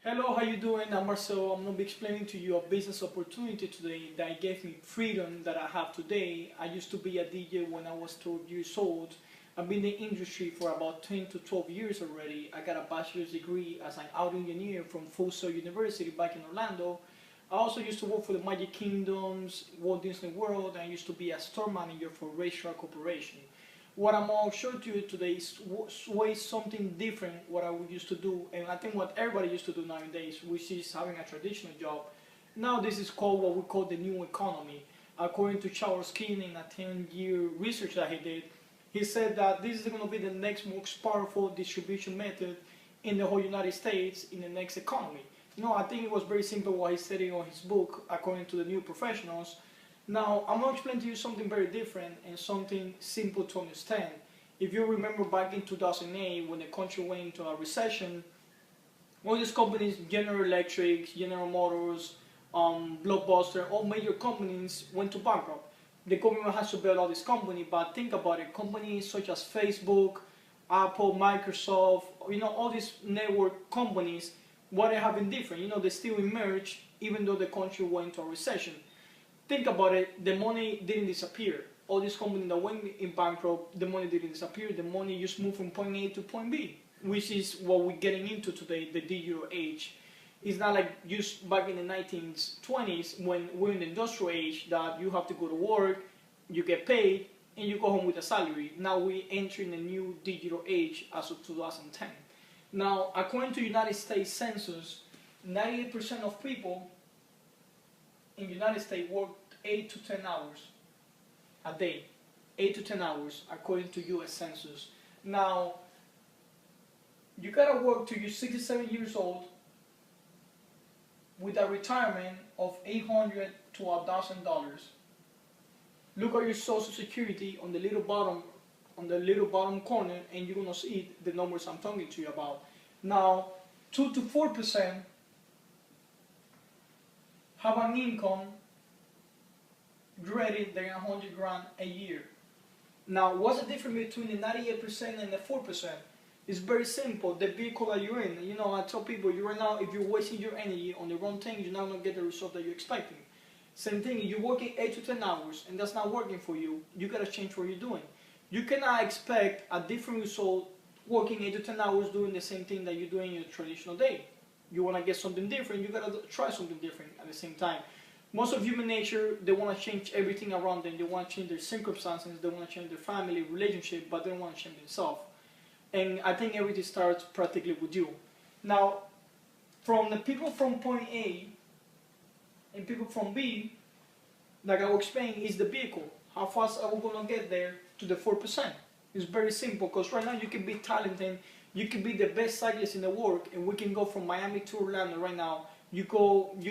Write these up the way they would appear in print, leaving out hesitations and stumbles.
Hello, how you doing? I'm Marcel. I'm going to be explaining to you a business opportunity today that gave me freedom that I have today. I used to be a DJ when I was 12 years old. I've been in the industry for about 10 to 12 years already. I got a bachelor's degree as an audio engineer from Full Sail University back in Orlando. I also used to work for the Magic Kingdoms, Walt Disney World, and I used to be a store manager for Racetrack Corporation. What I'm going to show to you today is way something different what I used to do, and I think what everybody used to do nowadays, which is having a traditional job. Now this is called what we call the new economy. According to Charles King in a 10-year research that he did, he said that this is going to be the next most powerful distribution method in the whole United States in the next economy. I think it was very simple what he said on his book, according to the new professionals. Now, I'm going to explain to you something very different and something simple to understand. If you remember back in 2008 when the country went into a recession, all these companies, General Electric, General Motors, Blockbuster, all major companies went to bankrupt. The government has to bail out this company, but think about it, companies such as Facebook, Apple, Microsoft, all these network companies, what they have been different, they still emerge even though the country went into a recession. Think about it, the money didn't disappear. All these companies that went in bankrupt, the money didn't disappear. The money just moved from point A to point B, which is what we're getting into today, the digital age. It's not like just back in the 1920s when we're in the industrial age that you have to go to work, you get paid, and you go home with a salary. Now we're entering a new digital age as of 2010. Now, according to United States Census, 98% of people in the United States work 8 to 10 hours a day. 8 to 10 hours according to US Census. Now, you gotta work till you're 67 years old with a retirement of $800 to $1,000. Look at your Social Security on the little bottom corner, and you're gonna see the numbers I'm talking to you about. Now, 2 to 4% have an income greater than 100 grand a year. Now, what's the difference between the 98% and the 4%? It's very simple. The vehicle that you're in. I tell people, right now, if you're wasting your energy on the wrong thing, you're not going to get the result that you're expecting. Same thing, you're working 8 to 10 hours and that's not working for you. You got to change what you're doing. You cannot expect a different result working 8 to 10 hours doing the same thing that you're doing in your traditional day. You want to get something different, you got to try something different at the same time. Most of human nature, they want to change everything around them. They want to change their circumstances, they want to change their family, relationship, but they don't want to change themselves. And I think everything starts practically with you. Now, from the people from point A and people from B, like I was explaining, is the vehicle. How fast are we going to get there to the 4%? It's very simple, because right now you can be talented, you can be the best cyclist in the world, and we can go from Miami to Orlando right now. You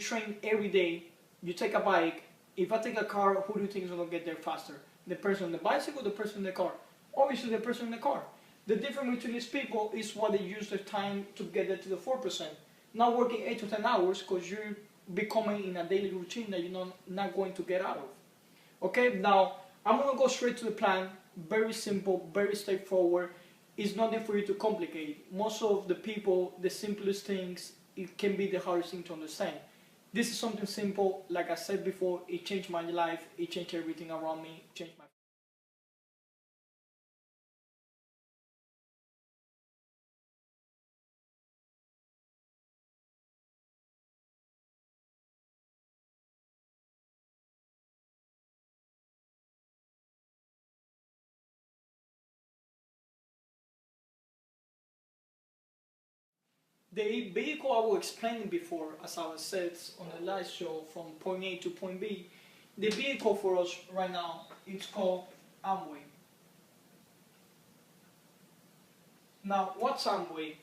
train every day, you take a bike. If I take a car, who do you think is going to get there faster? The person on the bicycle or the person in the car? Obviously the person in the car. The difference between these people is what they use their time to get there to the 4%. Not working 8 to 10 hours because you're becoming in a daily routine that you're not going to get out of. Okay, now I'm going to go straight to the plan. Very simple, very straightforward. It's nothing for you to complicate. Most of the people, the simplest things, it can be the hardest thing to understand. This is something simple. Like I said before, it changed my life. It changed everything around me. It changed my The vehicle I was explaining before, as I said on the last show, from point A to point B, the vehicle for us right now, it's called Amway. Now, what's Amway?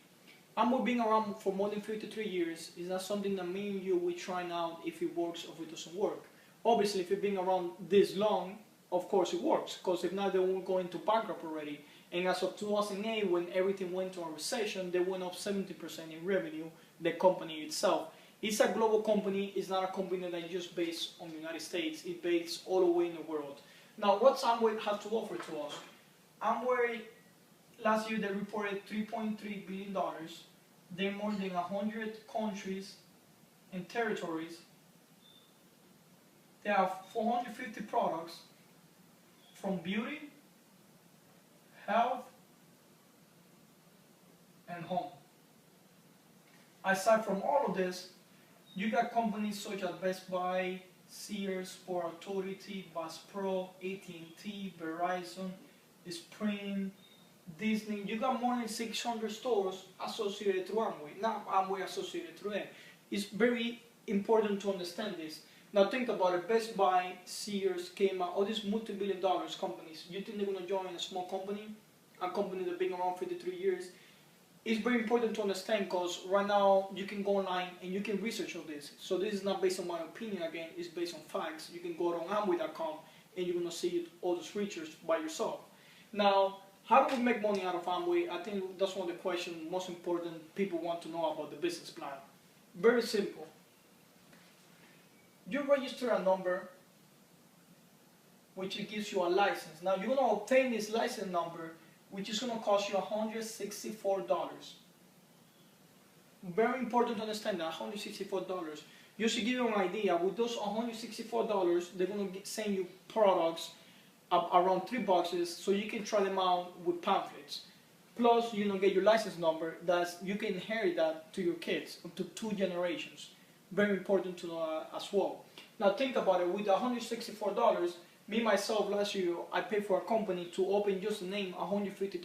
Amway being around for more than 53 years is not something that me and you will try out if it works or if it doesn't work. Obviously, if you've been around this long, of course it works, because if not, they won't go into bankrupt already. And as of 2008, when everything went to a recession, they went up 70% in revenue, the company itself. It's a global company. It's not a company that is just based on the United States. It's based all the way in the world. Now, what Amway has to offer to us? Amway, last year they reported $3.3 billion They're in more than 100 countries and territories. They have 450 products from beauty, health, and home. Aside from all of this, you got companies such as Best Buy, Sears, Sport Authority, Bass Pro, AT&T, Verizon, Sprint, Disney. You got more than 600 stores associated to Amway. Not Amway associated to them. It's very important to understand this. Now think about it. Best Buy, Sears, came out, all these multi-billion-dollar companies. You think they're going to join a small company? A company that's been around 53 years? It's very important to understand because right now you can go online and you can research all this. So this is not based on my opinion again, it's based on facts. You can go on Amway.com and you're going to see all this research by yourself. Now, how do we make money out of Amway? I think that's one of the questions most important people want to know about the business plan. Very simple. You register a number which gives you a license. Now you're going to obtain this license number which is going to cost you $164. Very important to understand that, $164. Just to give you an idea, with those $164, they're going to send you products around 3 boxes so you can try them out with pamphlets. Plus, you get your license number that you can inherit that to your kids, up to 2 generations. Very important to know as well. Now think about it, with $164, me, myself, last year, I paid for a company to open just the name $150.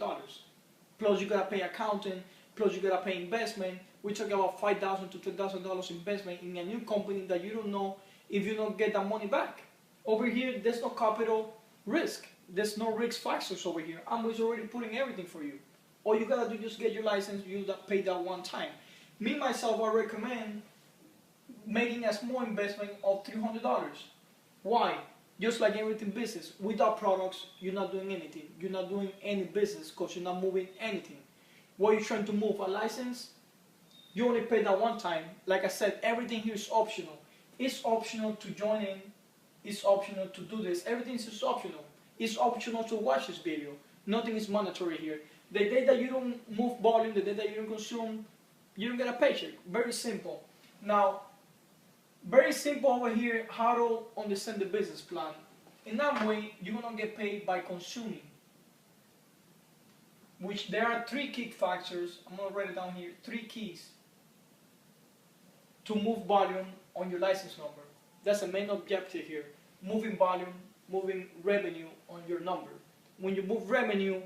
Plus you gotta pay accounting, plus you gotta pay investment. We're talking about $5,000 to $10,000 investment in a new company that you don't know if you don't get that money back. Over here, there's no capital risk. There's no risk factors over here. Amway's already putting everything for you. All you gotta do is just get your license, you pay that one time. Me, myself, I recommend making a small investment of $300. Why? Just like everything business, without products, you're not doing anything. You're not doing any business because you're not moving anything. What you're trying to move, a license, you only pay that one time. Like I said, everything here is optional. It's optional to join in. It's optional to do this. Everything is optional. It's optional to watch this video. Nothing is mandatory here. The day that you don't move volume, the day that you don't consume, you don't get a paycheck. Very simple. Now, very simple over here, how to understand the business plan. In Amway, you're going to get paid by consuming. Which there are 3 key factors. I'm going to write it down here. 3 keys to move volume on your license number. That's the main objective here. Moving volume, moving revenue on your number. When you move revenue,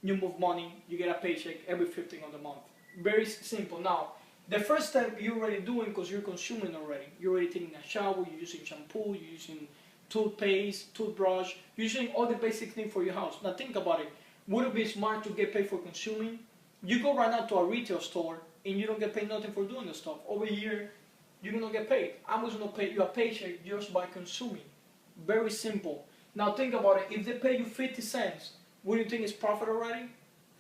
you move money, you get a paycheck every 15th of the month. Very simple. Now, the first step you're already doing because you're consuming already. You're already taking a shower, you're using shampoo, you're using toothpaste, toothbrush, you're using all the basic things for your house. Now think about it. Would it be smart to get paid for consuming? You go right now to a retail store and you don't get paid nothing for doing the stuff. Over here, you're going to get paid. I'm just going to pay you a paycheck just by consuming. Very simple. Now think about it. If they pay you 50 cents, wouldn't you think it's profit already?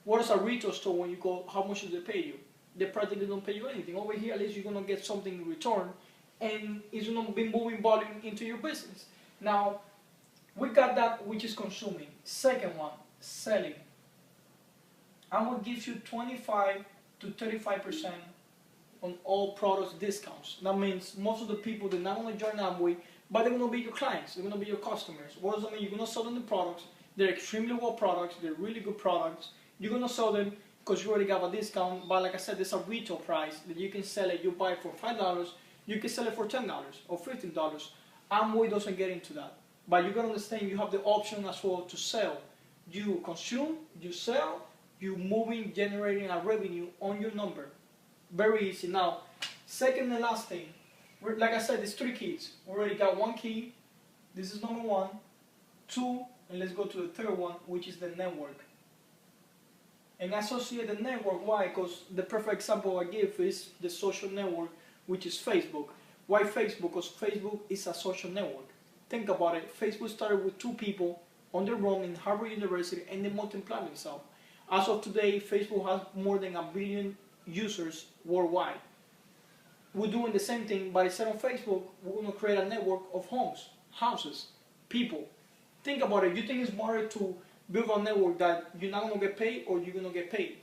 What is a retail store when you go, how much do they pay you? They practically don't pay you anything. Over here, at least you're going to get something in return, and it's going to be moving volume into your business. Now, we got that, which is consuming. Second one, selling. Amway gives you 25 to 35% on all products discounts. That means most of the people, they're not going to join Amway, but they're going to be your clients. They're going to be your customers. What does that mean? You're going to sell them the products. They're extremely well products. They're really good products. You're going to sell them because you already got a discount, but like I said, there's a retail price that you can sell it. You buy it for $5, you can sell it for $10 or $15. Amway doesn't get into that. But you gotta understand you have the option as well to sell. You consume, you sell, you moving, generating a revenue on your number. Very easy. Now, second and last thing, like I said, there's 3 keys. We already got 1 key. This is number 1. 2, and let's go to the third one, which is the network. And associate the network, why? Because the perfect example I give is the social network, which is Facebook. Why Facebook? Because Facebook is a social network. Think about it. Facebook started with 2 people on their own in Harvard University, and they multiplied themselves. As of today, Facebook has more than 1 billion users worldwide. We're doing the same thing, but instead of Facebook, we're going to create a network of homes, houses, people. Think about it. You think it's smarter to build a network that you're not going to get paid or you're going to get paid?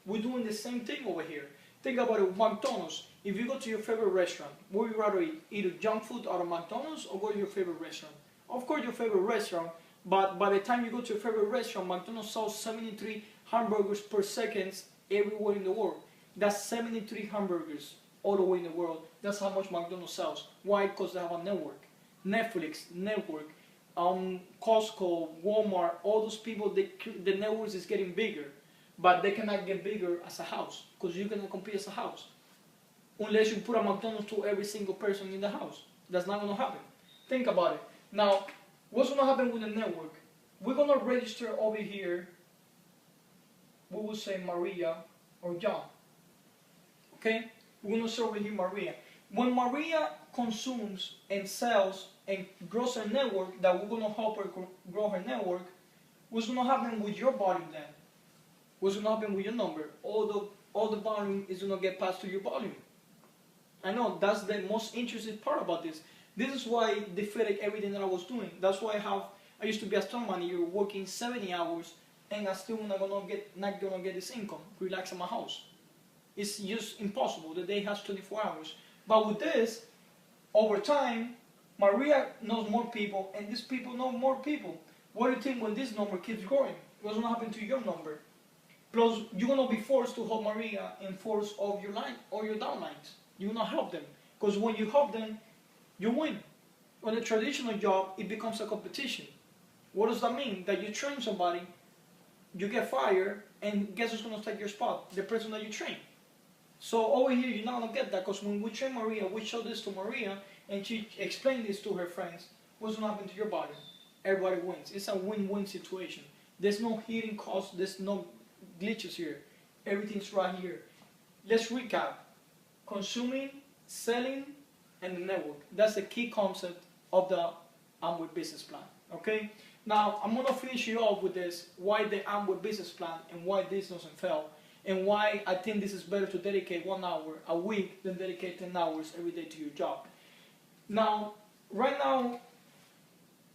We're doing the same thing over here. Think about it, McDonald's. If you go to your favorite restaurant, would you rather eat junk food out of McDonald's or go to your favorite restaurant? Of course, your favorite restaurant, but by the time you go to your favorite restaurant, McDonald's sells 73 hamburgers per second everywhere in the world. That's 73 hamburgers all the way in the world. That's how much McDonald's sells. Why? Because they have a network. Netflix, network, Costco, Walmart, all those people, the networks is getting bigger. But they cannot get bigger as a house, because you cannot compete as a house. Unless you put a McDonald's to every single person in the house. That's not going to happen. Think about it. Now, what's going to happen with the network? We're going to register over here, we will say Maria or John. Okay? We're going to say over here Maria. When Maria consumes and sells and grows her network, that we're going to help her grow her network, what's going to happen with your volume then? What's going to happen with your number? All the volume is going to get passed to your volume. I know, that's the most interesting part about this. This is why I defeated everything that I was doing. That's why I used to be a store manager working 70 hours and I still not gonna get this income, relax in my house. It's just impossible. The day has 24 hours. But with this, over time, Maria knows more people and these people know more people. What do you think when this number keeps growing? What's gonna happen to your number? Plus, you're gonna be forced to help Maria enforce all your line or your downlines. You're gonna help them. Because when you help them, you win. On a traditional job, it becomes a competition. What does that mean? That you train somebody, you get fired, and guess who's going to take your spot? The person that you train. So over here, you're not going to get that, because when we train Maria, we show this to Maria, and she explained this to her friends. What's going to happen to your body? Everybody wins. It's a win-win situation. There's no hidden costs. There's no glitches here. Everything's right here. Let's recap. Consuming, selling, and the network. That's the key concept of the Amway business plan. Okay? Now, I'm going to finish you off with this, why the Amway business plan and why this doesn't fail, and why I think this is better to dedicate 1 hour a week than dedicate 10 hours every day to your job. Now, right now,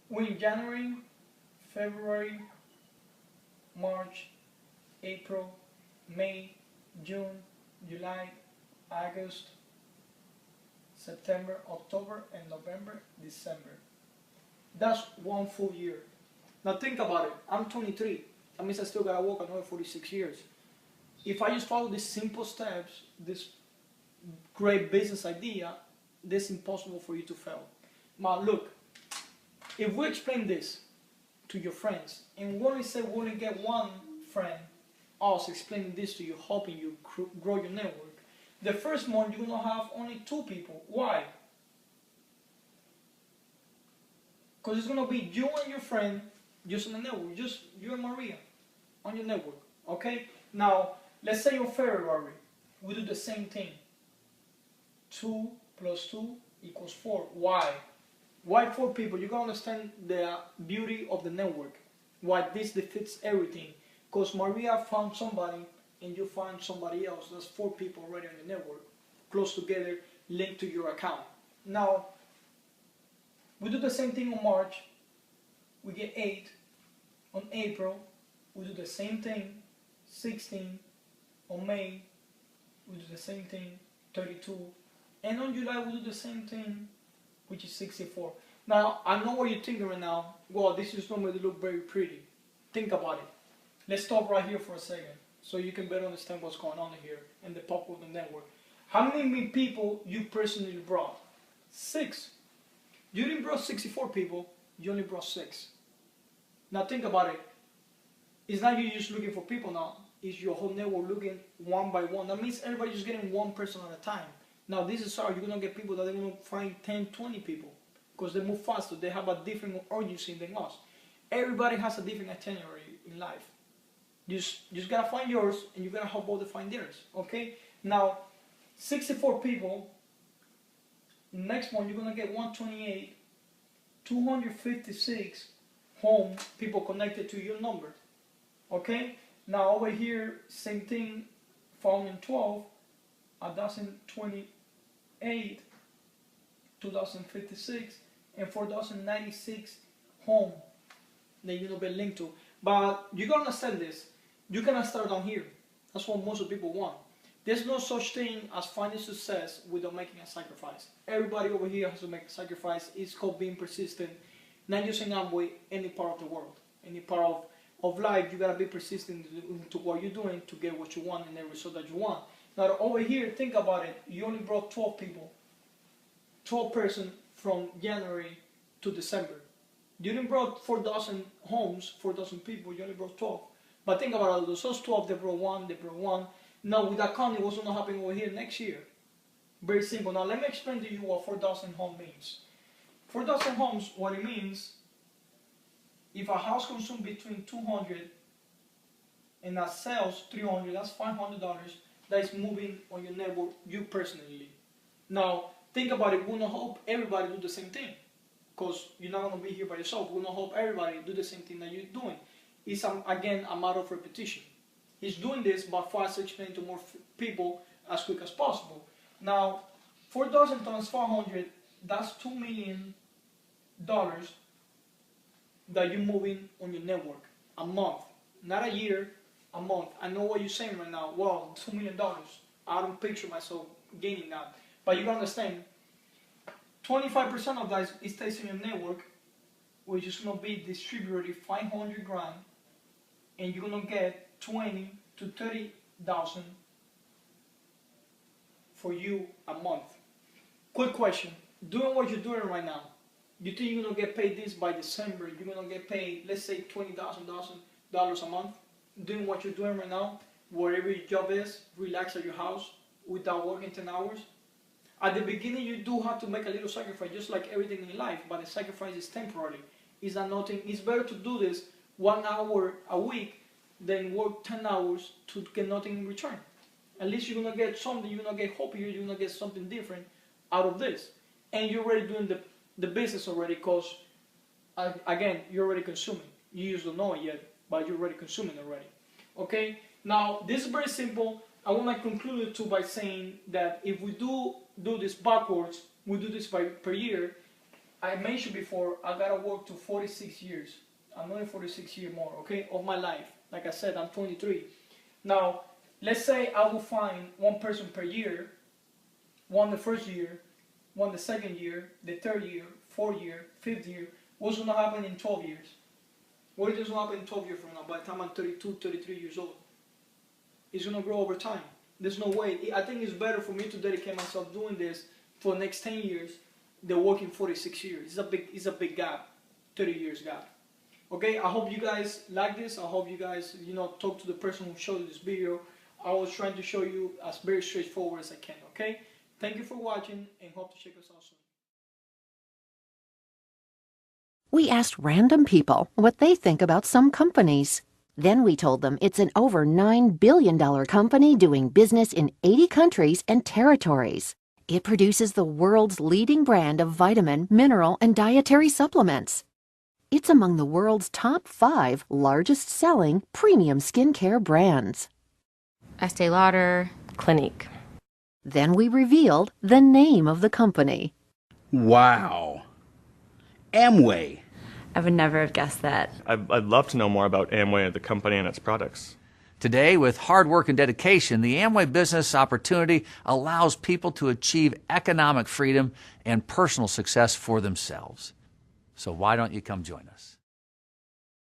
we're in January, February, March, April, May, June, July, August, September, October, and November, December. That's 1 full year. Now think about it. I'm 23. That means I still gotta work another 46 years. If I just follow these simple steps, this great business idea, it's impossible for you to fail. Now look, if we explain this to your friends, and when we say we only get one friend, us explaining this to you, helping you grow your network, the first month you're going to have only 2 people. Why? Because it's going to be you and your friend just on the network. Just you and Maria on your network. Okay? Now, let's say on February, we do the same thing. 2 plus 2 equals 4. Why? Why 4 people? You're going to understand the beauty of the network. Why this defeats everything. Because Maria found somebody and you find somebody else. That's 4 people already on the network, close together, linked to your account. Now, we do the same thing on March, we get 8. On April, we do the same thing, 16. On May, we do the same thing, 32. And on July, we do the same thing, which is 64. Now, I know what you're thinking right now. Well, this is normally look very pretty. Think about it. Let's stop right here for a second, so you can better understand what's going on here and the pop of the network. How many people you personally brought? 6. You didn't brought 64 people, you only brought 6. Now think about it. It's not you just looking for people now, it's your whole network looking one by one. That means everybody's just getting one person at a time. Now this is how you're going to get people that they're going to find 10, 20 people, because they move faster, they have a different urgency than us. Everybody has a different itinerary in life. You just gotta find yours, and you gotta help both to find theirs. Okay? Now, 64 people. Next one, you're gonna get 128, 256 home people connected to your number. Okay? Now over here, same thing. Found in 12, 1,028, 2,056, and 4,096 home that you're gonna be linked to. But you gotta understand this. You cannot start down here. That's what most of people want. There's no such thing as finding success without making a sacrifice. Everybody over here has to make a sacrifice. It's called being persistent. Not just in Amway, any part of the world, any part of life, you gotta be persistent into what you're doing to get what you want and the result that you want. Now over here, think about it. You only brought 12 people, 12 person from January to December. You didn't brought 4,000 homes, 4,000 people. You only brought 12. But think about it. Those 12, they brought one, they brought one. Now with that count, what's gonna happen over here next year? Very simple. Now let me explain to you what 4,000 home means. 4,000 homes, what it means, if a house consumes between 200 and that sells 300, that's $500 that is moving on your network, you personally. Now, think about it, we're gonna help everybody do the same thing. Because you're not gonna be here by yourself, we're gonna help everybody do the same thing that you're doing. It's, again, a matter of repetition. He's doing this by fast explaining to more people as quick as possible. Now, 4,000 times 500, that's $2 million that you're moving on your network a month, not a year, a month. I know what you're saying right now. Wow, $2 million. I don't picture myself gaining that, but you understand. 25% of that is stays in your network, which is gonna be distributed 500 grand, and you're gonna get 20 to 30,000 for you a month. Quick question: doing what you're doing right now, you think you're gonna get paid this by December? You're gonna get paid, let's say, $20,000 a month, doing what you're doing right now, wherever your job is, relax at your house without working 10 hours. At the beginning, you do have to make a little sacrifice, just like everything in life, but the sacrifice is temporary. It's not nothing. It's better to do this 1 hour a week than work 10 hours to get nothing in return. At least you're gonna get something. You're gonna get hope here. You're gonna get something different out of this, and you're already doing the business already, because again, you're already consuming. You just don't know it yet, but you're already consuming already. Okay. Now this is very simple. I want to conclude it too by saying that if we do this backwards, we do this per year. I mentioned before, I gotta work to 46 years. I'm only 46 years more, okay, of my life. Like I said, I'm 23. Now, let's say I will find one person per year, one the first year, one the second year, the third year, fourth year, fifth year. What's gonna happen in 12 years? What is gonna happen in 12 years from now, by the time I'm 32, 33 years old? It's gonna grow over time. There's no way. I think it's better for me to dedicate myself doing this for the next 10 years than working 46 years. It's a big gap, 30 years gap. Okay, I hope you guys like this. I hope you guys, talk to the person who showed this video. I was trying to show you as very straightforward as I can, okay? Thank you for watching, and hope to check us out soon. We asked random people what they think about some companies. Then we told them it's an over $9 billion company doing business in 80 countries and territories. It produces the world's leading brand of vitamin, mineral, and dietary supplements. It's among the world's top 5 largest selling premium skincare brands. Estee Lauder, Clinique. Then we revealed the name of the company. Wow. Amway. I would never have guessed that. I'd love to know more about Amway, the company, and its products. Today, with hard work and dedication, the Amway business opportunity allows people to achieve economic freedom and personal success for themselves. So why don't you come join us?